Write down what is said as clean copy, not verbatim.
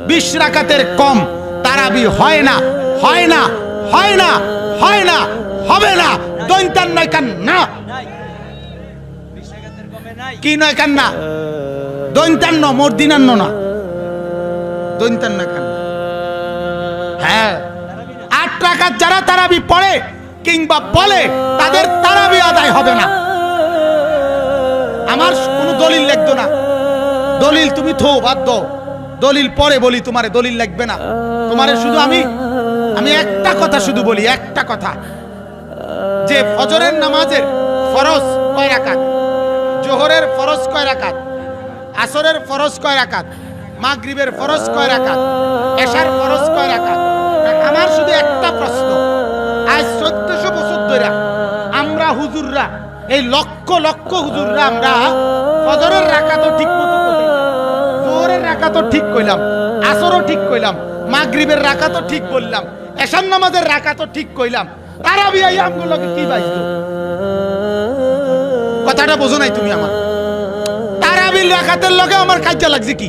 20 রাকাতের কম তারাবি হয় না, হয় না, হয় না, হয় না, হবে না। দৈন্তান নয় কান না, কি নয় কান না, দৈন্তান্ন মর্দিনান্ন না, দৈন্তান নয় কান। হ্যাঁ, 8 রাকাত যারা তারাবি পড়ে কিংবা বলে তাদের তারাবি আদায় হবে না। আমার কোনো দলিল লাগতো না, দলিল তুমি থো বাদ দাও, দলিল পরে বলি, তোমারে দলিল লাগবে না। তোমারে শুধু আমি একটা কথা শুধু বলি, একটা কথা, যে ফজরের নামাজের ফরজ কয় রাকাত, জোহরের ফরজ কয় রাকাত, আসরের ফরজ কয় রাকাত, মাগরিবের ফরজ কয় রাকাত, এশার ফরজ কয় রাকাত। আমার শুধু একটা প্রশ্ন, আজ 1400 বছর ধরে আমরা হুজুররা, এই লক্ষ লক্ষ হুজুররা, আমরা ফজরের রাকাতও ঠিক মতো করি, জোহরের রাকাতও ঠিক কইলাম, আসরও ঠিক কইলাম, মাগরিবের রাকাতও ঠিক বললাম, এশার নামাজের রাকাতও ঠিক কইলাম, তারাবি আই আমগুলোকে কি বাইতো? কথাটা বোঝো নাই তুমি আমার? তারাবির রাকাতের লগে আমার কাজে লাগছে কি?